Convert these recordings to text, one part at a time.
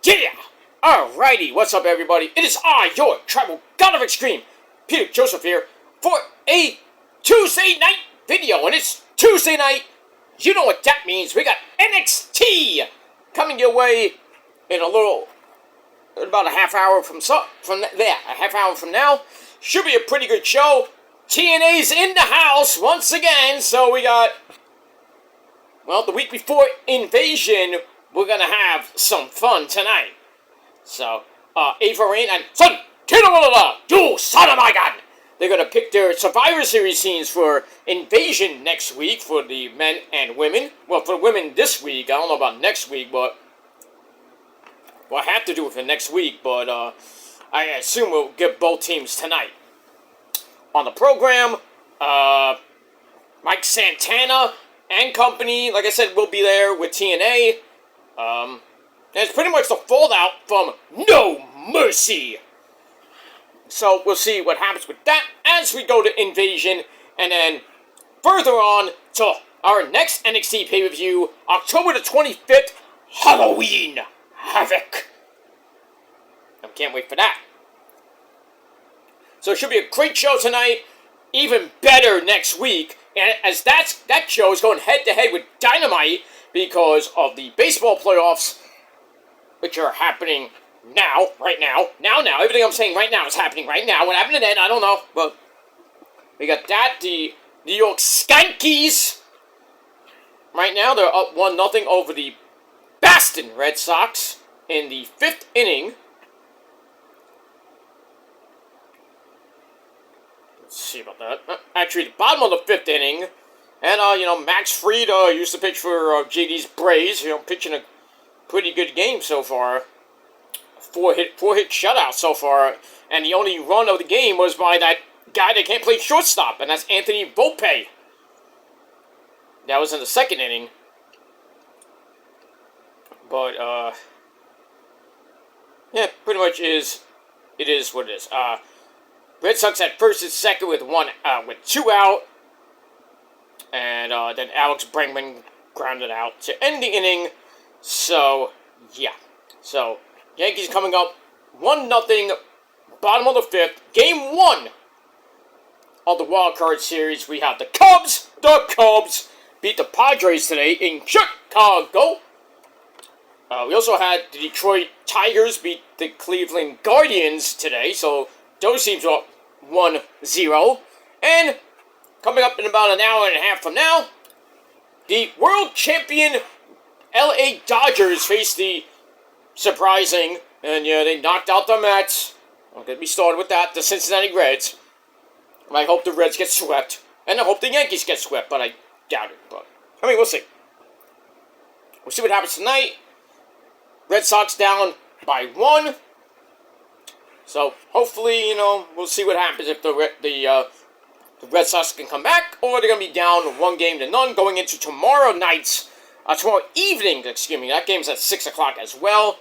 Yeah! Alrighty, what's up everybody? It is I, your Tribal God of Extreme, Peter Joseph here, for a Tuesday night video. And it's Tuesday night, you know what that means. We got NXT coming your way in about a half hour from now. Should be a pretty good show. TNA's in the house once again, so we got, well, the week before Invasion, we're gonna have some fun tonight. So, Ava Rant and Son Kidawala, you son of my gun! They're gonna pick their Survivor Series scenes for Invasion next week for the men and women. Well, for the women this week. I don't know about next week, but we'll have to do it for next week. But I assume we'll get both teams tonight. On the program, Mike Santana and company, like I said, will be there with TNA. And it's pretty much the fallout from No Mercy. So we'll see what happens with that as we go to Invasion. And then further on to our next NXT pay-per-view, October the 25th, Halloween Havoc. I can't wait for that. So it should be a great show tonight, even better next week. And as that show is going head-to-head with Dynamite because of the baseball playoffs, which are happening now, right now. Now. Everything I'm saying right now is happening right now. What happened to that, I don't know. But we got that. The New York Skankies. Right now, they're up 1-0 over the Boston Red Sox in the 5th inning. Let's see about that. Actually, the bottom of the 5th inning. And, Max Fried used to pitch for JD's Braves. Pitching a pretty good game so far. Four hit shutout so far. And the only run of the game was by that guy that can't play shortstop. And that's Anthony Volpe. That was in the 2nd inning. But, yeah, pretty much it is what it is. Red Sox at first and second with 2 out. And then Alex Bregman grounded out to end the inning. So, yeah. So, Yankees coming up 1-0, bottom of the 5th. Game 1 of the Wild Card Series. We have the Cubs. The Cubs beat the Padres today in Chicago. We also had the Detroit Tigers beat the Cleveland Guardians today. So, those teams are up 1-0. And coming up in about an hour and a half from now, the world champion LA Dodgers face the surprising, and yeah, they knocked out the Mets. Don't get me started with that. The Cincinnati Reds. I hope the Reds get swept, and I hope the Yankees get swept, but I doubt it. But we'll see. We'll see what happens tonight. Red Sox down by 1. So hopefully, we'll see what happens if the Red Sox can come back, or they're going to be down 1-0 going into tomorrow evening, that game's at 6 o'clock as well.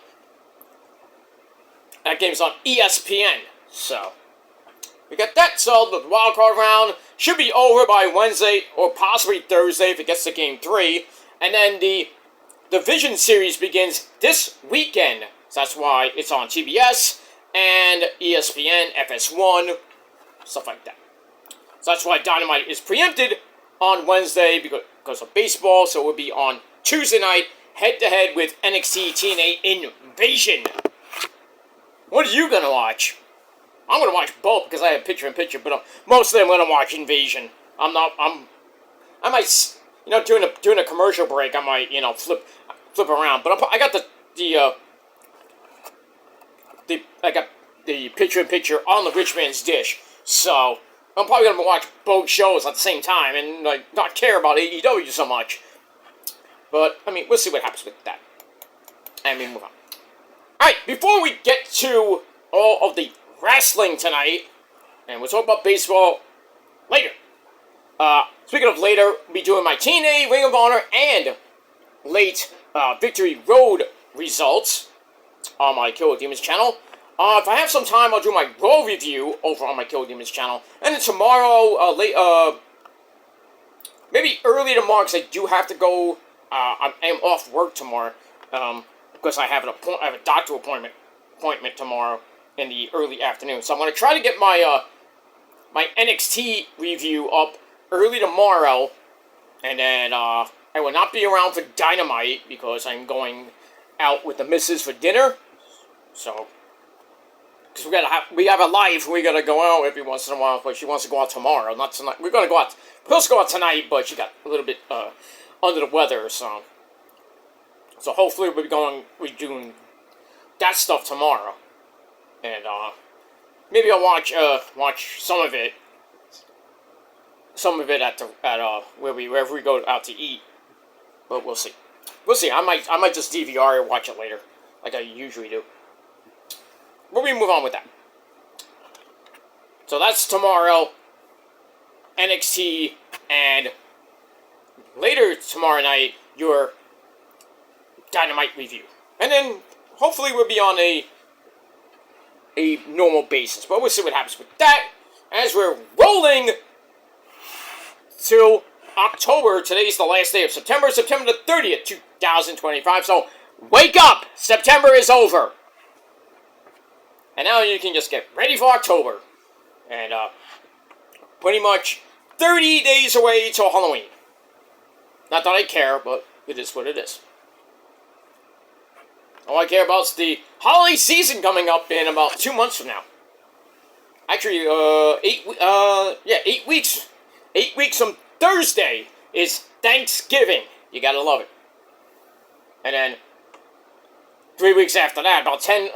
That game's on ESPN, so we got that. So the wild card round should be over by Wednesday, or possibly Thursday if it gets to Game 3, and then the Division Series begins this weekend, so that's why it's on TBS, and ESPN, FS1, stuff like that. So that's why Dynamite is preempted on Wednesday because of baseball. So it will be on Tuesday night, head-to-head with NXT TNA Invasion. What are you going to watch? I'm going to watch both because I have picture-in-picture, but mostly I'm going to watch Invasion. I might, during a commercial break, I might, flip around. But I got the picture-in-picture on the rich man's dish. So I'm probably going to watch both shows at the same time and not care about AEW so much. But, we'll see what happens with that. And we move on. Alright, before we get to all of the wrestling tonight, and we'll talk about baseball later. Speaking of later, we'll be doing my TNA, Ring of Honor, and late Victory Road results on my Kill Demons channel. If I have some time, I'll do my Raw review over on my Kill Demons channel. And then tomorrow, maybe early tomorrow, because I do have to go, I am off work tomorrow. because I have a doctor appointment tomorrow in the early afternoon. So I'm going to try to get my my NXT review up early tomorrow, and then I will not be around for Dynamite because I'm going out with the missus for dinner. So, because we have a life we gotta go out every once in a while, but she wants to go out tomorrow, not tonight. We're gonna go out. We're supposed to go out tonight, but she got a little bit under the weather, so hopefully we're doing that stuff tomorrow, and maybe I'll watch some of it at wherever we go out to eat, but we'll see. I might just DVR or watch it later, like I usually do. But we move on with that. So that's tomorrow, NXT, and later tomorrow night, your Dynamite review. And then, hopefully we'll be on a normal basis. But we'll see what happens with that as we're rolling to October. Today's the last day of September the 30th, 2025. So, wake up! September is over. And now you can just get ready for October. And pretty much 30 days away till Halloween. Not that I care, but it is what it is. All I care about is the holiday season coming up in about 2 months from now. Actually, 8 weeks. 8 weeks from Thursday is Thanksgiving. You gotta love it. And then 3 weeks after that, about 10,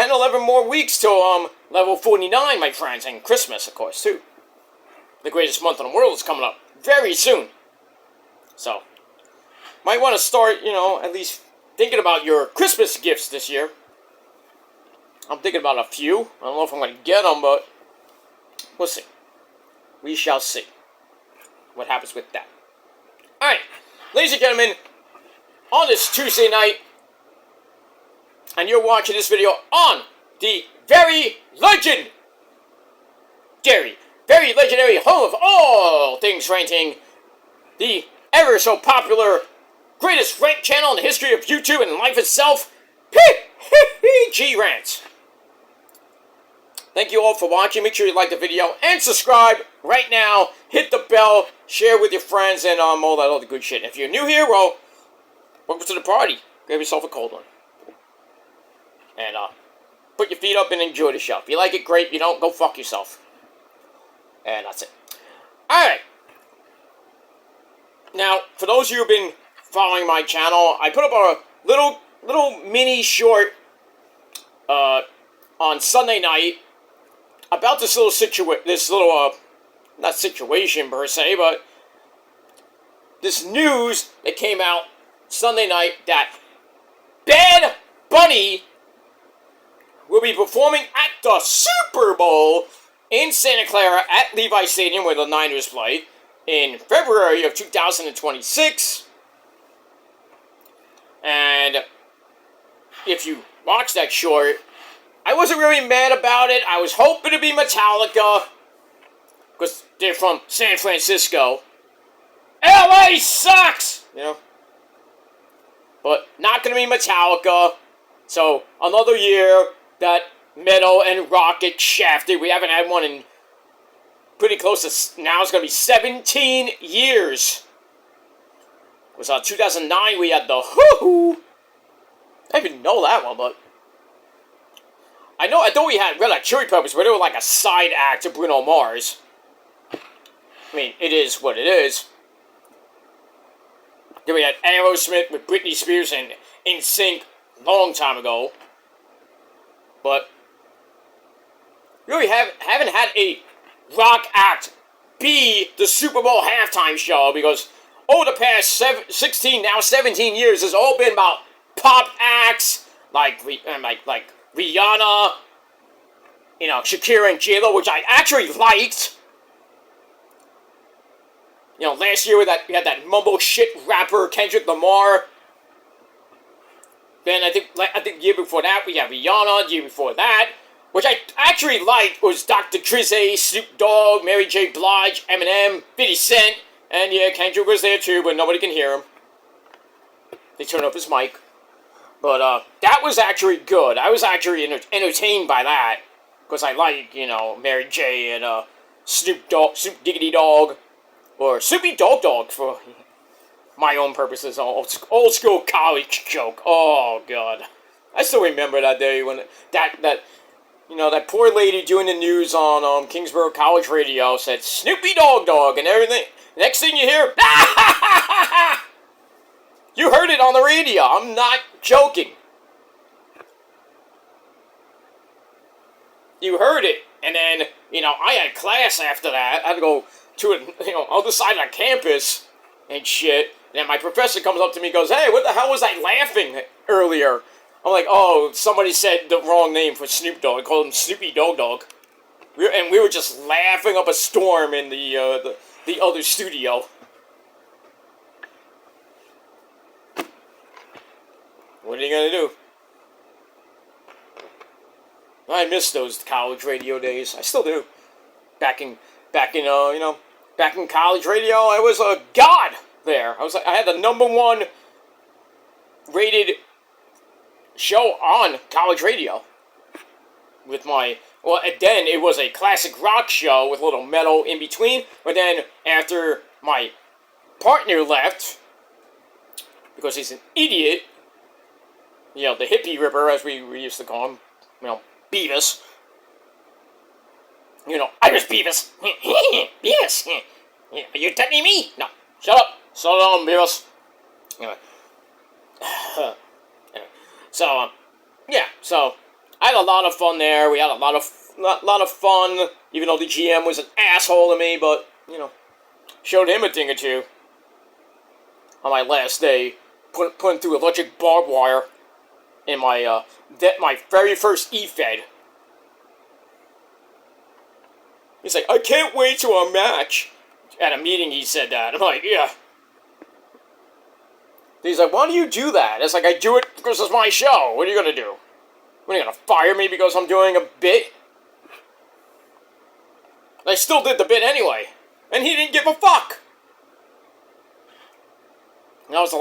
11 more weeks till level 49, my friends, and Christmas, of course, too. The greatest month in the world is coming up very soon. So, might want to start, at least thinking about your Christmas gifts this year. I'm thinking about a few. I don't know if I'm going to get them, but we'll see. We shall see what happens with that. Alright, ladies and gentlemen, on this Tuesday night, and you're watching this video on the very legendary home of all things ranting, the ever so popular greatest rant channel in the history of YouTube and life itself, PG Rant. Thank you all for watching. Make sure you like the video and subscribe right now. Hit the bell, share with your friends, and all that other good shit. And if you're new here, well, welcome to the party. Grab yourself a cold one. And put your feet up and enjoy the show. If you like it, great. If you don't, go fuck yourself. And that's it. Alright. Now, for those of you who have been following my channel, I put up a little mini short on Sunday night about this little not situation per se, but this news that came out Sunday night that Bad Bunny will be performing at the Super Bowl in Santa Clara at Levi Stadium, where the Niners play, in February of 2026. And if you watch that short, I wasn't really mad about it. I was hoping to be Metallica, because they're from San Francisco. LA sucks! But not going to be Metallica. So, another year that metal and rock get shafted. We haven't had one in pretty close to, now it's going to be 17 years. It was 2009 we had the Who. I didn't even know that one, but I thought we had Red Hot Chili Peppers, but they were like a side act to Bruno Mars. I mean, it is what it is. Then we had Aerosmith with Britney Spears and NSYNC long time ago. But really haven't had a rock act be the Super Bowl halftime show, because over the past 17 years, it's all been about pop acts like Rihanna, Shakira and J-Lo, which I actually liked. Last year we had that mumble shit rapper Kendrick Lamar. Then I think the year before that we had Rihanna. The year before that, which I actually liked, was Dr. Dre, Snoop Dogg, Mary J. Blige, Eminem, 50 Cent, and yeah, Kendrick was there too, but nobody can hear him. They turned up his mic. But that was actually good. I was actually entertained by that. Because I like, Mary J. and Snoop Diggity Dog. Or Snoopy Dog Dog for my own purposes. Old school college joke. Oh, God. I still remember that day when that poor lady doing the news on Kingsborough College Radio said Snoopy Dog Dog and everything. Next thing you hear, you heard it on the radio. I'm not joking. You heard it. And then, I had class after that. I had to go to other side of the campus and shit. And then my professor comes up to me and goes, hey, what the hell was I laughing earlier? I'm like, oh, somebody said the wrong name for Snoop Dogg. I called him Snoopy Dog Dog. We were just laughing up a storm in the other studio. What are you gonna do? I miss those college radio days. I still do. Back in college radio, I was a god there. I had the #1 rated show on college radio. With then it was a classic rock show with a little metal in between. But then after my partner left, because he's an idiot, the hippie ripper, as we used to call him, Beavis. Iris Beavis. Beavis. Are you threatening me? No. Shut up. Slow down, Beavis. Anyway. So I had a lot of fun there. We had a lot of fun, even though the GM was an asshole to me, but, showed him a thing or two on my last day, putting through electric barbed wire in my very first E-Fed. He's like, I can't wait till our match. At a meeting he said that. I'm like, yeah. He's like, why do you do that? It's like, I do it because it's my show. What are you going to do? What, are you going to fire me because I'm doing a bit? I still did the bit anyway. And he didn't give a fuck. And that was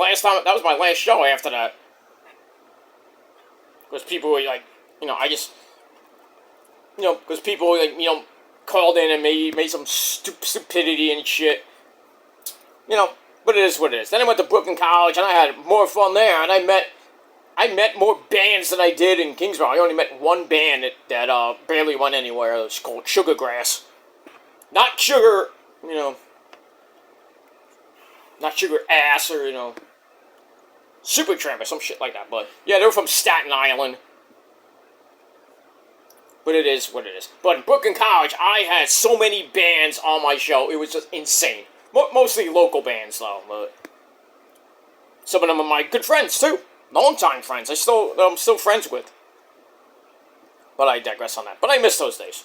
my last show after that. Because people were like, because people were like, called in and made some stupidity and shit. But it is what it is. Then I went to Brooklyn College and I had more fun there, and I met more bands than I did in Kingsborough. I only met one band that barely went anywhere. It was called Sugargrass. Not Sugar, not Sugar Ass or, Supertramp or some shit like that. But, yeah, they were from Staten Island. But it is what it is. But in Brooklyn College, I had so many bands on my show. It was just insane. Mostly local bands, though. But some of them are my good friends, too. Long-time friends. I'm still friends with. But I digress on that. But I miss those days.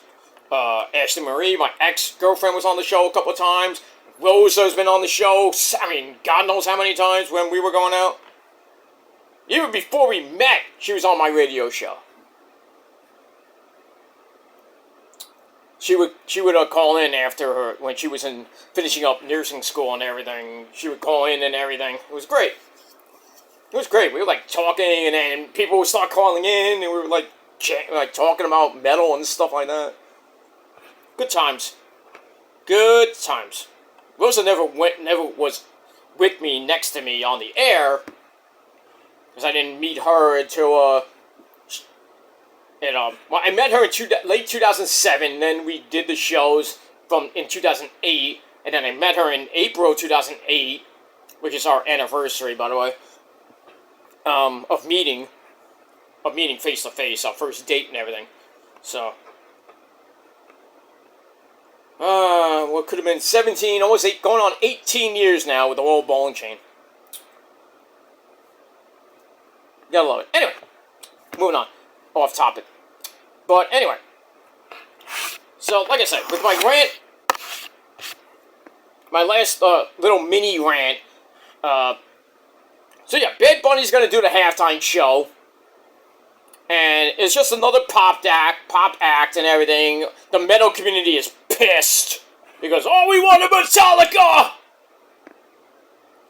Ashley Marie, my ex-girlfriend, was on the show a couple of times. Rosa's been on the show, God knows how many times when we were going out. Even before we met, she was on my radio show. She would call in after her, when she was finishing up nursing school and everything. She would call in and everything. It was great. It was great. We were talking, and then people would start calling in, and we were talking about metal and stuff like that. Good times. Good times. Rosa never was with me, next to me on the air, because I didn't meet her until I met her in late 2007. Then we did the shows in 2008, and then I met her in April 2008, which is our anniversary, by the way, of meeting face to face, our first date and everything. So, what could have been 17, almost going on 18 years now with the whole ball and chain. Gotta love it. Anyway, moving on, off topic. But anyway, so like I said, with my rant, my last little mini rant, so yeah, Bad Bunny's gonna do the halftime show, and it's just another pop act and everything. The metal community is pissed, because all we want is Metallica!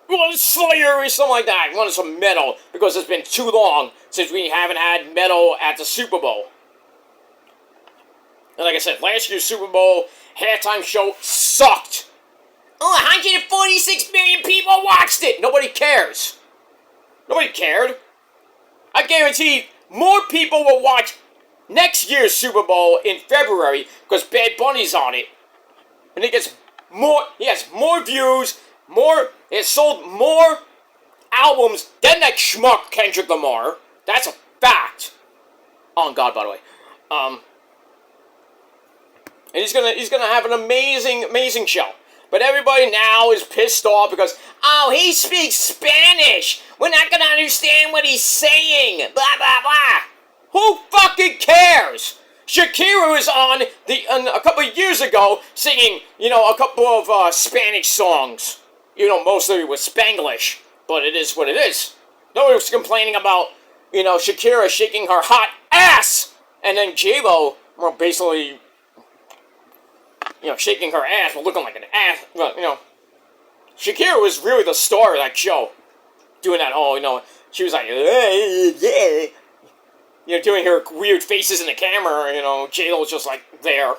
We want Slayer or something like that. I wanted some metal because it's been too long since we haven't had metal at the Super Bowl. And like I said, last year's Super Bowl halftime show sucked. Oh, 146 million people watched it. Nobody cares. Nobody cared. I guarantee more people will watch next year's Super Bowl in February because Bad Bunny's on it. And he has more views, it sold more albums than that schmuck Kendrick Lamar. That's a fact. On God, by the way. And he's gonna have an amazing show. But everybody now is pissed off because, oh, he speaks Spanish. We're not gonna understand what he's saying. Blah blah blah. Who fucking cares? Shakira was on a couple of years ago singing, a couple of Spanish songs. Mostly with Spanglish, but it is what it is. Nobody was complaining about, Shakira shaking her hot ass, and then J-Lo, basically, shaking her ass, but looking like an ass. Well, Shakira was really the star of that show, doing that whole, she was like, doing her weird faces in the camera, J-Lo's just like there,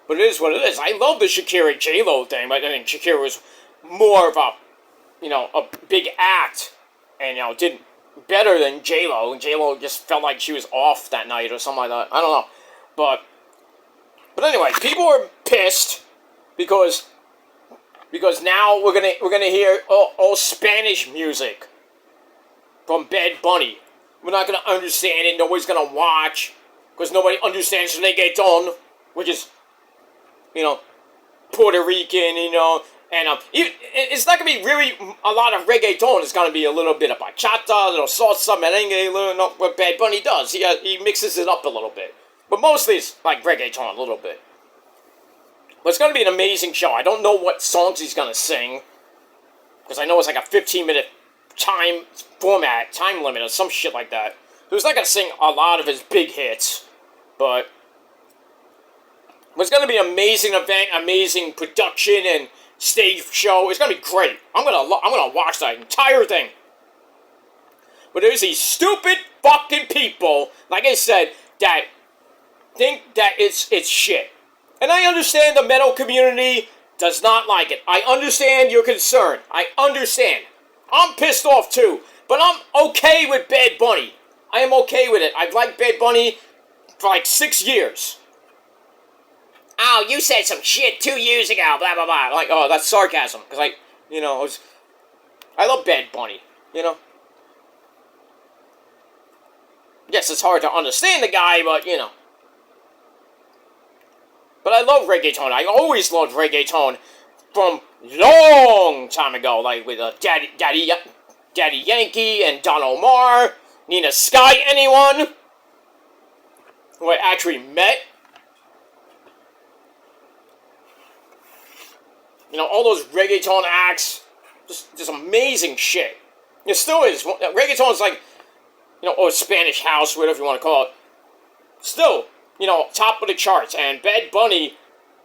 But it is what it is. I love the Shakira J-Lo thing, but I think Shakira was more of a big act, and, did better than J-Lo, and J-Lo just felt like she was off that night or something like that. I don't know. But anyway, people are pissed because now we're gonna hear all Spanish music from Bad Bunny. We're not gonna understand it. Nobody's gonna watch because nobody understands reggaeton, which is Puerto Rican, and it's not gonna be really a lot of reggaeton. It's gonna be a little bit of bachata, a little salsa, merengue, what Bad Bunny does. He mixes it up a little bit, but mostly it's like reggaeton a little bit. But it's gonna be an amazing show. I don't know what songs he's gonna sing because I know it's like a 15-minute time limit or some shit like that. So he's not gonna sing a lot of his big hits, but it's going to be an amazing event, amazing production and stage show. It's going to be great. I'm gonna watch that entire thing. But there's these stupid fucking people, like I said, that think that it's shit. And I understand the metal community does not like it. I understand your concern. I understand. I'm pissed off too. But I'm okay with Bad Bunny. I am okay with it. I've liked Bad Bunny for like 6 years. Oh, you said some shit 2 years ago, blah, blah, blah. Like, oh, that's sarcasm. Because, I love Bad Bunny, Yes, it's hard to understand the guy, but, But I love reggaeton. I always loved reggaeton from long time ago. Like, with Daddy Yankee and Don Omar, Nina Sky, anyone who I actually met. All those reggaeton acts, just amazing shit. It still is. Reggaeton is like, or Spanish house, whatever you want to call it. Still, top of the charts. And Bad Bunny,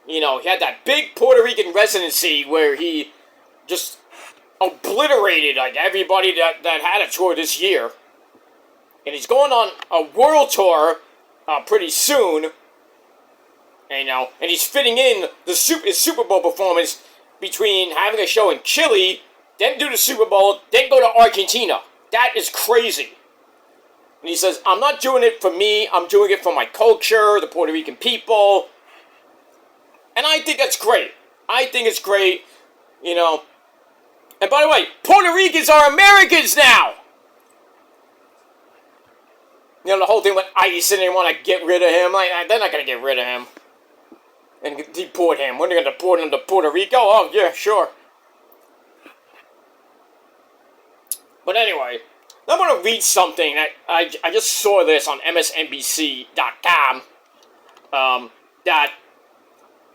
he had that big Puerto Rican residency where he just obliterated, like, everybody that had a tour this year. And he's going on a world tour pretty soon. And, and he's fitting in his Super Bowl performance between having a show in Chile, then do the Super Bowl, then go to Argentina. That is crazy. And he says, I'm not doing it for me, I'm doing it for my culture, the Puerto Rican people. And I think that's great. I think it's great, And by the way, Puerto Ricans are Americans now! The whole thing with ICE and they want to get rid of him. Like, they're not going to get rid of him. And deport him. When are they going to deport him to Puerto Rico? Oh, yeah, sure. But anyway, I'm going to read something that I just saw this on MSNBC.com. That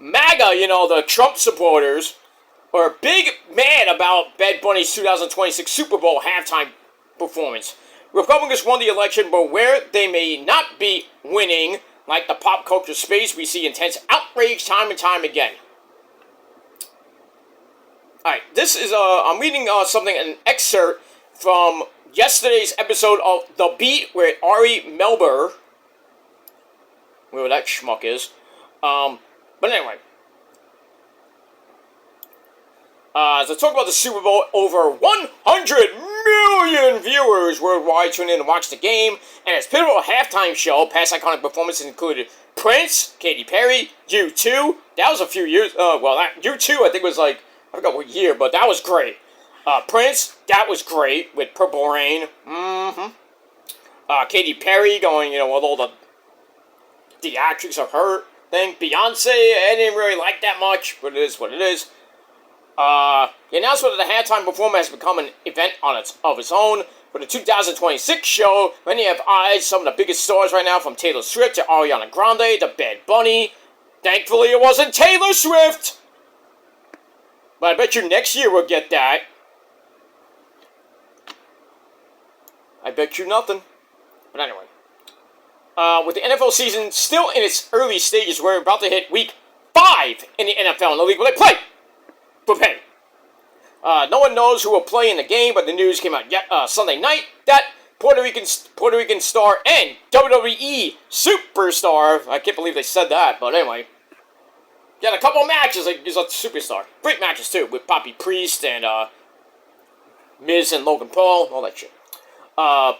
MAGA, the Trump supporters, are big mad about Bad Bunny's 2026 Super Bowl halftime performance. Republicans won the election, but where they may not be winning, like the pop culture space, we see intense outrage time and time again. Alright, this is, I'm reading an excerpt from yesterday's episode of The Beat with Ari Melber. Whoever that schmuck is. But anyway. As I talk about the Super Bowl, over 100 million viewers worldwide tuned in to watch the game, and its pivotal halftime show, past iconic performances included Prince, Katy Perry, U2, that was a few years, U2 I think was like, I forgot what year, but that was great. Prince, that was great, with Purple Rain, Katy Perry going, with all the theatrics of her thing. Beyonce, I didn't really like that much, but it is what it is. The announcement of the halftime performance has become an event of its own. For the 2026 show, many have eyed some of the biggest stars right now, from Taylor Swift to Ariana Grande to Bad Bunny. Thankfully, it wasn't Taylor Swift! But I bet you next year we'll get that. I bet you nothing. But anyway. With the NFL season still in its early stages, we're about to hit week 5 in the NFL, in the league where they play for pay. No one knows who will play in the game, but the news came out Sunday night that Puerto Rican star and WWE superstar, I can't believe they said that, but anyway, he had a couple of matches, like he's a superstar. Great matches too, with Bobby Priest and Miz and Logan Paul, all that shit. Not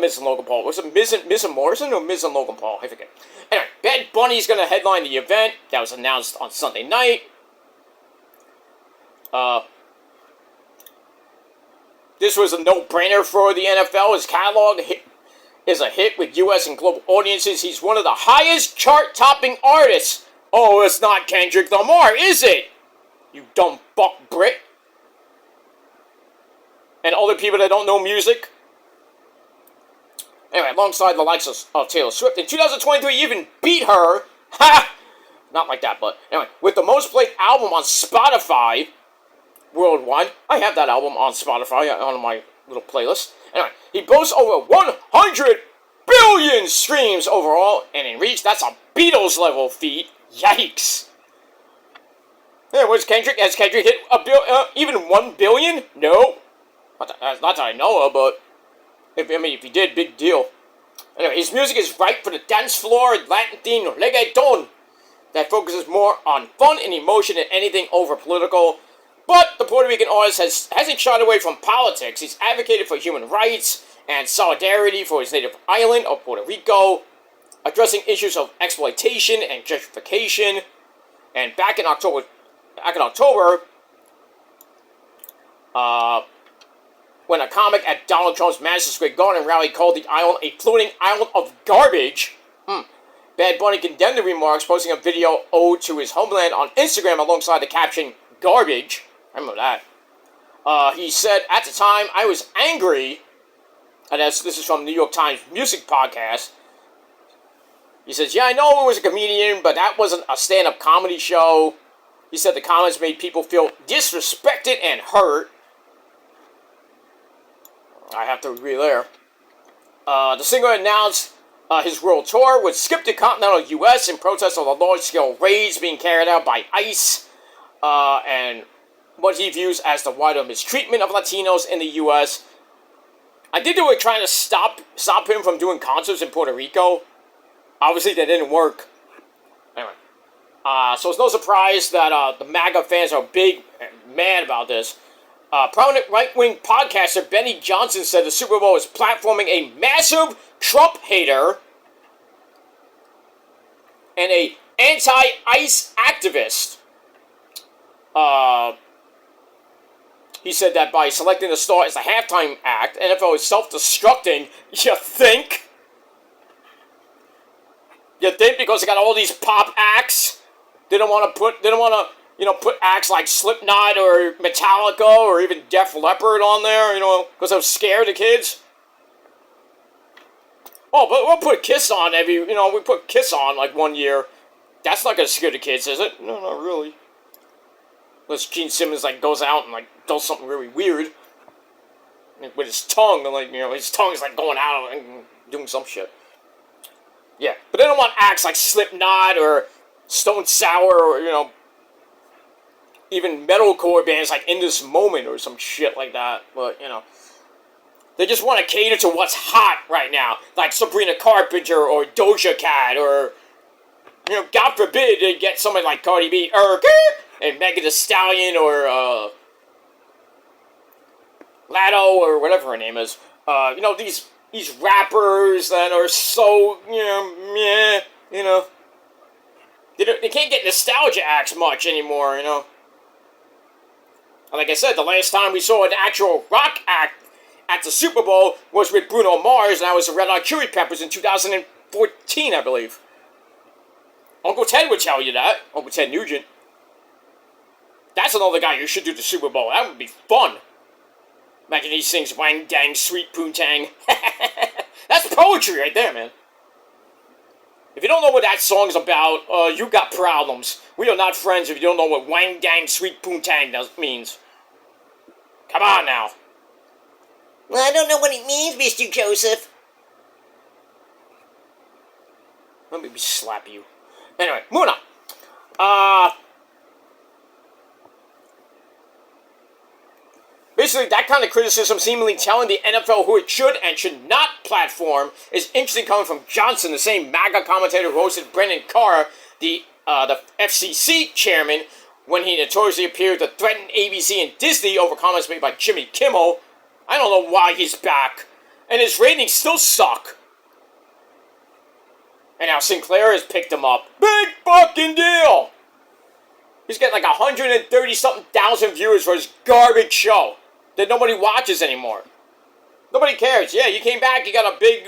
Miz and Logan Paul. Was it Miz and Morrison or Miz and Logan Paul? I forget. Anyway, Bad Bunny's going to headline the event. That was announced on Sunday night. This was a no-brainer for the NFL. His catalog is a hit with U.S. and global audiences. He's one of the highest chart-topping artists. Oh, it's not Kendrick Lamar, is it? You dumb fuck Brit. And other people that don't know music. Anyway, alongside the likes of Taylor Swift, in 2023, he even beat her. Ha! Not like that, but anyway, with the most played album on Spotify worldwide. I have that album on Spotify on my little playlist. Anyway, he boasts over 100 billion streams overall, and in reach, that's a Beatles level feat. Yikes! Yeah, where's Kendrick? Has Kendrick hit even 1 billion? No. Not that I know of, but if he did, big deal. Anyway, his music is right for the dance floor, Latin reggaeton, that focuses more on fun and emotion than anything over political. But the Puerto Rican artist hasn't shied away from politics. He's advocated for human rights and solidarity for his native island of Puerto Rico, addressing issues of exploitation and gentrification. And back in October, when a comic at Donald Trump's Madison Square Garden rally called the island a floating island of garbage, Bad Bunny condemned the remarks, posting a video ode to his homeland on Instagram alongside the caption, "Garbage." I remember that. He said, at the time, I was angry, and this is from New York Times Music Podcast. He says, yeah, I know it was a comedian, but that wasn't a stand-up comedy show. He said the comments made people feel disrespected and hurt. I have to agree there. The singer announced his world tour would skip the continental U.S. in protest of the large-scale raids being carried out by ICE, and what he views as the wider mistreatment of Latinos in the U.S. I think they were trying to stop him from doing concerts in Puerto Rico. Obviously, that didn't work. Anyway, so it's no surprise that the MAGA fans are big and mad about this. Prominent right-wing podcaster Benny Johnson said the Super Bowl is platforming a massive Trump hater and a anti-ICE activist. He said that by selecting the star as the halftime act, NFL is self-destructing. You think? You think because they got all these pop acts? They don't want to put acts like Slipknot or Metallica or even Def Leppard on there, because they're scared of kids. Oh, but we'll put Kiss on we put Kiss on like one year. That's not going to scare the kids, is it? No, not really. Unless Gene Simmons goes out and does something really weird with his tongue, and his tongue is going out and doing some shit. Yeah, but they don't want acts like Slipknot or Stone Sour or even metalcore bands like In This Moment or some shit like that. But, you know, they just want to cater to what's hot right now. Like Sabrina Carpenter or Doja Cat or, you know, God forbid they get someone like Cardi B and Megan Thee Stallion or Lado or whatever her name is. You know, these rappers that are so, you know, meh, you know. They can't get nostalgia acts much anymore, you know. And like I said, the last time we saw an actual rock act at the Super Bowl was with Bruno Mars, and that was the Red Hot Chili Peppers in 2014, I believe. Uncle Ted would tell you that. Uncle Ted Nugent. That's another guy who should do the Super Bowl. That would be fun. Imagine he sings Wang Dang Sweet Poontang. That's poetry right there, man. If you don't know what that song's about, you got problems. We are not friends if you don't know what Wang Dang Sweet Poontang means. Come on now. Well, I don't know what it means, Mr. Joseph. Let me slap you. Anyway, moving on. Basically, that kind of criticism seemingly telling the NFL who it should and should not platform is interesting coming from Johnson, the same MAGA commentator who hosted Brendan Carr, the FCC chairman, when he notoriously appeared to threaten ABC and Disney over comments made by Jimmy Kimmel. I don't know why he's back. And his ratings still suck. And now Sinclair has picked him up. Big fucking deal! He's getting like 130-something thousand viewers for his garbage show that nobody watches anymore. Nobody cares. Yeah, you came back, you got a big,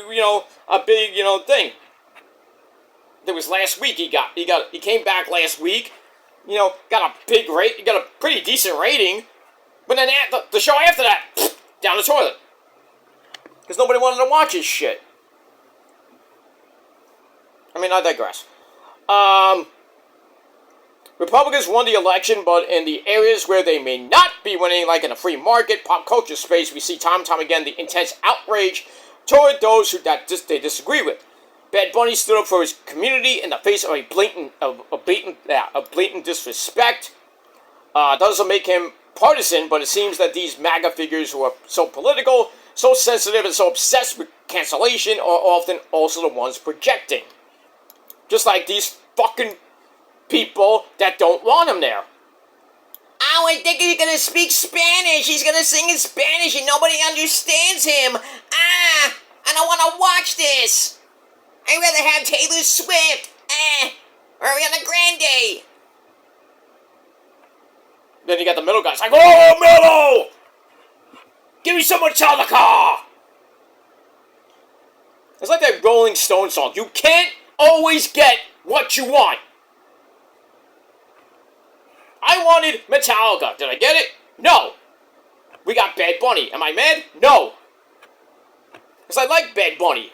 thing. It was last week he came back last week, got a big rate, got a pretty decent rating, but then the show after that, down the toilet. Because nobody wanted to watch his shit. I mean, I digress. Republicans won the election, but in the areas where they may not be winning, like in a free market, pop culture space, we see time and time again the intense outrage toward those they disagree with. Bad Bunny stood up for his community in the face of a blatant disrespect. Doesn't make him partisan, but it seems that these MAGA figures who are so political, so sensitive, and so obsessed with cancellation are often also the ones projecting. Just like these fucking people that don't want him there. Oh, I think he's gonna speak Spanish. He's gonna sing in Spanish and nobody understands him. I don't wanna watch this. I'd rather have Taylor Swift. Or Ariana Grande. Then you got the middle guys like, oh, Mello! Give me some Metallica! It's like that Rolling Stone song. You can't always get what you want. I wanted Metallica. Did I get it? No. We got Bad Bunny. Am I mad? No. Because I like Bad Bunny.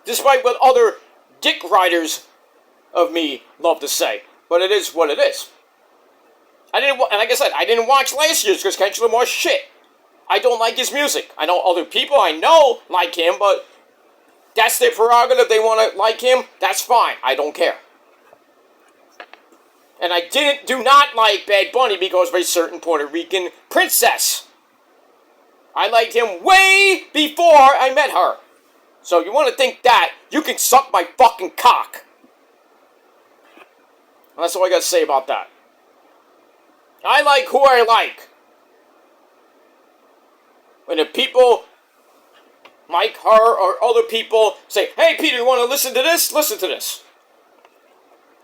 Despite what other dick riders of me love to say. But it is what it is. And like I said, I didn't watch last year's because Kendrick Lamar's shit. I don't like his music. I know other people I know like him, but that's their prerogative. They want to like him. That's fine. I don't care. And I do not like Bad Bunny because of a certain Puerto Rican princess. I liked him way before I met her. So you want to think that, you can suck my fucking cock. And that's all I got to say about that. I like who I like. When the people like her or other people say, hey Peter, you want to listen to this? Listen to this.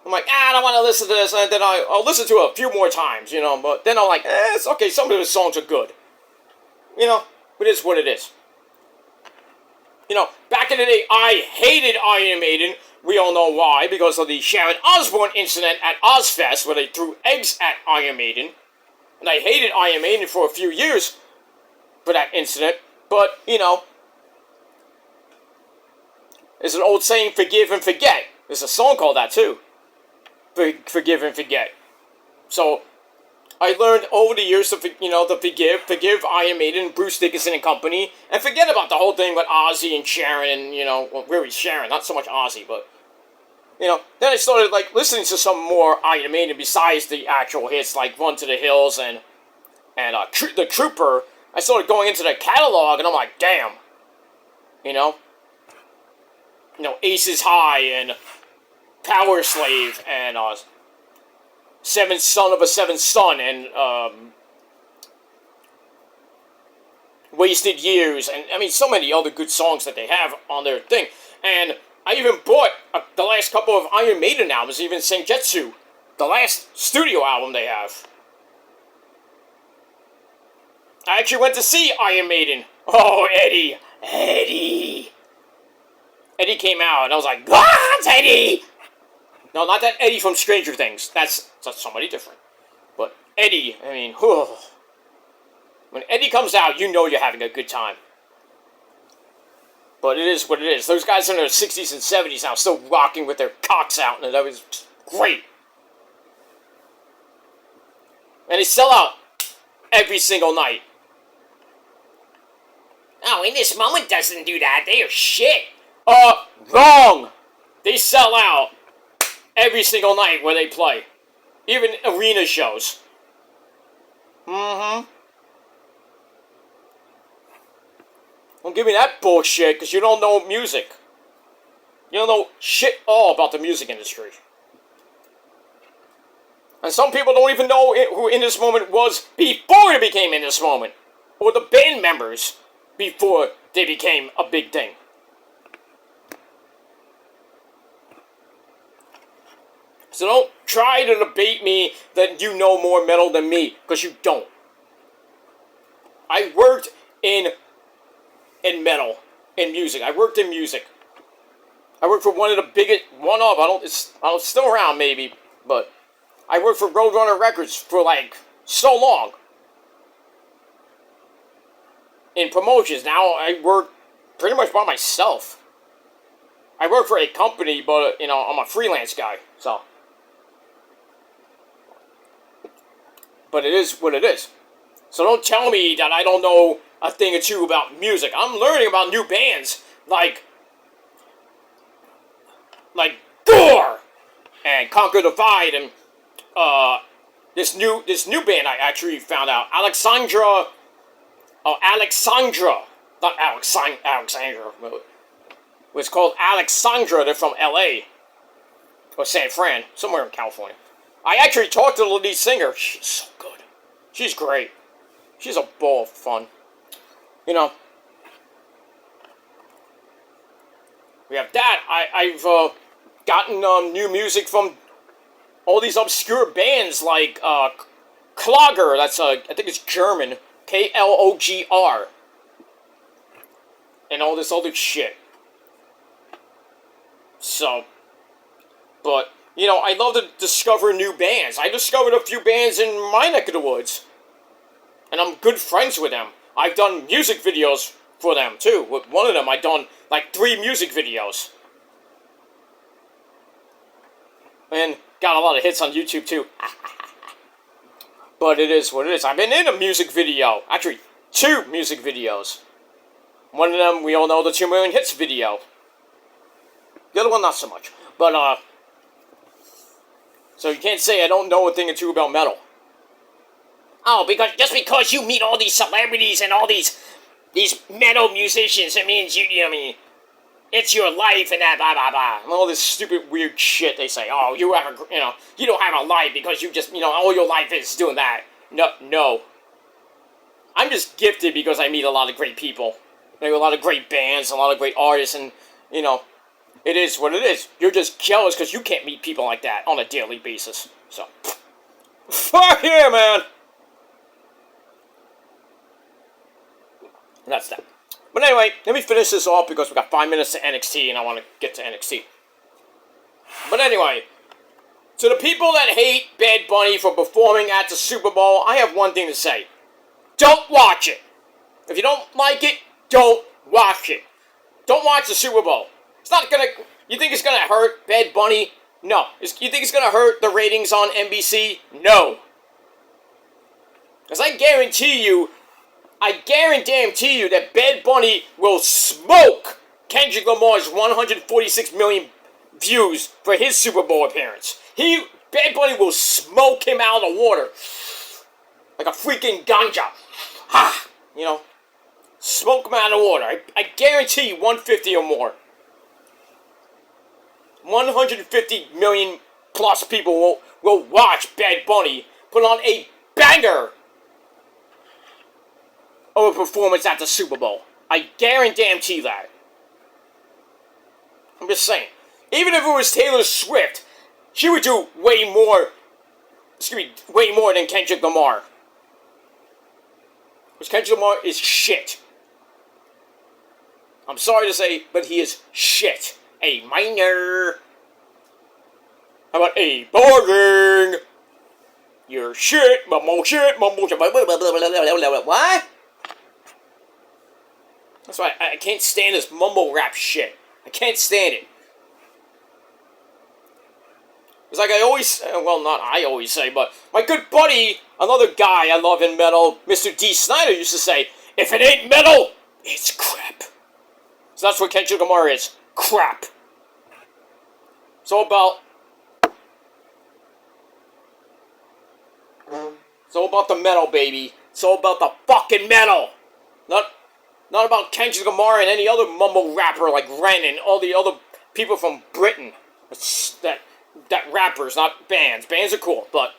I'm like, I don't want to listen to this, and then I'll listen to it a few more times, but then I'm like, it's okay, some of the songs are good. It is what it is. Back in the day, I hated Iron Maiden. We all know why, because of the Sharon Osbourne incident at Ozfest, where they threw eggs at Iron Maiden. And I hated Iron Maiden for a few years for that incident, but, there's an old saying, forgive and forget. There's a song called that, too. Forgive and forget. So, I learned over the years to forgive Iron Maiden, Bruce Dickinson and company, and forget about the whole thing with Ozzy and Sharon, and, well, really Sharon, not so much Ozzy, but Then I started, like, listening to some more Iron Maiden besides the actual hits, like Run to the Hills and The Trooper. I started going into the catalog, and I'm like, damn. Aces High and Power Slave and Seventh Son of a Seventh Son and Wasted Years, and so many other good songs that they have on their thing. And I even bought the last couple of Iron Maiden albums, even Sengetsu, the last studio album they have. I actually went to see Iron Maiden. Oh, Eddie. Eddie came out, and I was like, ah, it's Eddie! No, not that Eddie from Stranger Things. That's somebody different. But Eddie, when Eddie comes out, you know you're having a good time. But it is what it is. Those guys in their 60s and 70s now still rocking with their cocks out, and that was great. And they sell out every single night. Oh, In This Moment doesn't do that. They are shit. Wrong! They sell out every single night where they play. Even arena shows. Mm-hmm. Don't give me that bullshit, because you don't know music. You don't know shit all about the music industry. And some people don't even know who In This Moment was before it became In This Moment. Or the band members before they became a big thing. So don't try to debate me that you know more metal than me, because you don't. I worked in metal, in music. I worked in music. I worked for one of the biggest, it's still around maybe, but I worked for Roadrunner Records for like so long. In promotions. Now I work pretty much by myself. I work for a company, but, I'm a freelance guy, so. But it is what it is. So don't tell me that I don't know a thing or two about music. I'm learning about new bands like Gore and Conquer the Divide and this new band I actually found out, Alexandra, not Alexandra. It's called Alexandra. They're from L.A. or San Fran, somewhere in California. I actually talked to the lead singer. She's so good. She's great. She's a ball of fun. We have that. I've gotten new music from all these obscure bands like Klogger. That's I think it's German. Klogr. And all this other shit. So, but, I love to discover new bands. I discovered a few bands in my neck of the woods. And I'm good friends with them. I've done music videos for them, too. With one of them, I've done, 3 music videos. And got a lot of hits on YouTube, too. But it is what it is. I've been in a music video. Actually, 2 music videos. One of them, we all know, the 2 Million Hits video. The other one, not so much. But, so you can't say I don't know a thing or two about metal. Oh, just because you meet all these celebrities and all these metal musicians, it means it's your life and that blah blah blah. And all this stupid weird shit they say. Oh, you don't have a life because you just, all your life is doing that. No. I'm just gifted because I meet a lot of great people. A lot of great bands, a lot of great artists, and, it is what it is. You're just jealous because you can't meet people like that on a daily basis. So, fuck yeah, man! And that's that. But anyway, let me finish this off because we got 5 minutes to NXT and I want to get to NXT. But anyway, to the people that hate Bad Bunny for performing at the Super Bowl, I have one thing to say. Don't watch it. If you don't like it, don't watch it. Don't watch the Super Bowl. It's not gonna... You think it's gonna hurt Bad Bunny? No. You think it's gonna hurt the ratings on NBC? No. Because I guarantee you that Bad Bunny will smoke Kendrick Lamar's $146 million views for his Super Bowl appearance. Bad Bunny will smoke him out of the water. Like a freaking ganja. Ha! You know, smoke him out of the water. I guarantee you 150 or more. 150 million plus people will watch Bad Bunny put on a banger of a performance at the Super Bowl. I guarantee that. I'm just saying. Even if it was Taylor Swift, she would do way more than Kendrick Lamar. Because Kendrick Lamar is shit. I'm sorry to say, but he is shit. A minor. How about a boring? You're shit, mumble shit, mumble shit. What? That's why I can't stand this mumble rap shit. I can't stand it. It's like I always, well, not I always say, but my good buddy, another guy I love in metal, Mr. D. Snyder, used to say, if it ain't metal, it's crap. So that's what Kendrick Lamar is. Crap. It's all about the metal, baby. It's all about the fucking metal. Not about Kendrick Lamar and any other mumble rapper like Rant and all the other people from Britain. That rappers, not bands. Bands are cool, but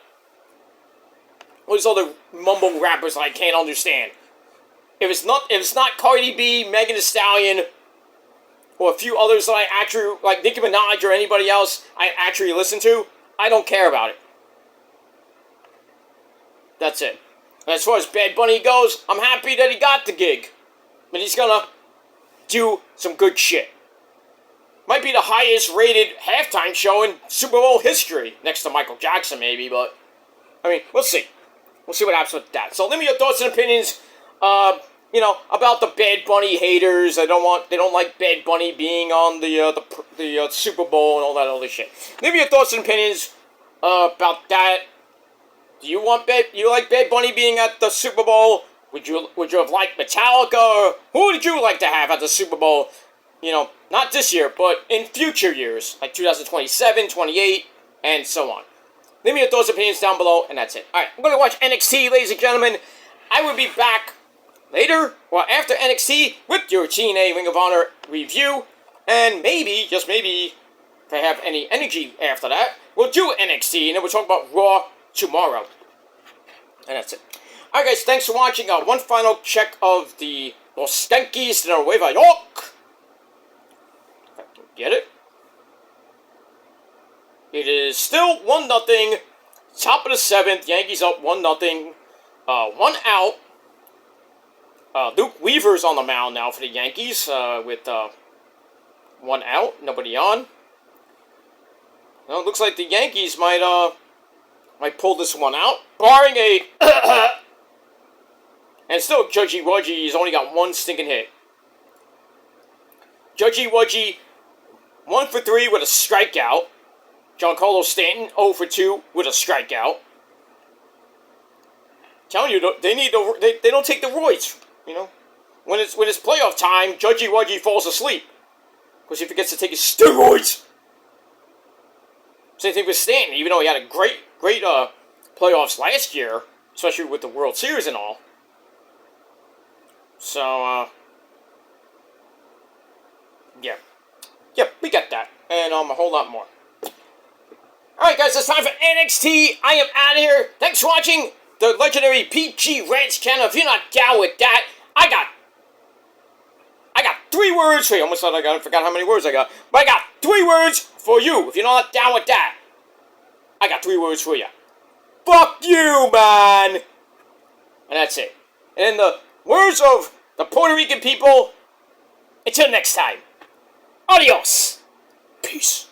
all these other mumble rappers that I can't understand. If it's not Cardi B, Megan Thee Stallion, or a few others that I actually, like Nicki Minaj or anybody else I actually listen to, I don't care about it. That's it. And as far as Bad Bunny goes, I'm happy that he got the gig. But he's gonna do some good shit. Might be the highest rated halftime show in Super Bowl history. Next to Michael Jackson, maybe, but I mean, we'll see. We'll see what happens with that. So, leave me your thoughts and opinions. About the Bad Bunny haters. They don't like Bad Bunny being on the Super Bowl and all that other shit. Leave me your thoughts and opinions about that. Do you like Bad Bunny being at the Super Bowl? Would you have liked Metallica? Or who did you like to have at the Super Bowl? You know, not this year, but in future years, like 2027, 28, and so on. Leave me your thoughts and opinions down below, and that's it. Alright, I'm going to watch NXT, ladies and gentlemen. I will be back later, or after NXT, with your TNA Ring of Honor review, and maybe, just maybe, if I have any energy after that, we'll do NXT, and then we'll talk about Raw tomorrow. And that's it. Alright guys, thanks for watching. One final check of the Los Yankees de Nueva York. If I can get it. It is still 1-0. Top of the 7th. Yankees up 1-0. One out. Luke Weaver's on the mound now for the Yankees. With one out. Nobody on. Well, it looks like the Yankees might pull this one out. Barring a... And still, Judgy Wudgy has only got one stinking hit. Judgy Wudgy, 1 for 3 with a strikeout. Giancarlo Stanton, 0 for 2 with a strikeout. Telling you, they don't take the roids, you know. When it's playoff time, Judgy Wudgy falls asleep. Because he forgets to take his steroids. Same thing with Stanton, even though he had a great playoffs last year, especially with the World Series and all. So, yeah. Yep, we got that. And a whole lot more. Alright guys, it's time for NXT. I am out of here. Thanks for watching the legendary PG Rant channel. If you're not down with that, I got 3 words for you. Almost thought I forgot how many words I got. But I got 3 words for you. If you're not down with that, I got 3 words for you. Fuck you, man! And that's it. And in the words of the Puerto Rican people, until next time, adios. Peace.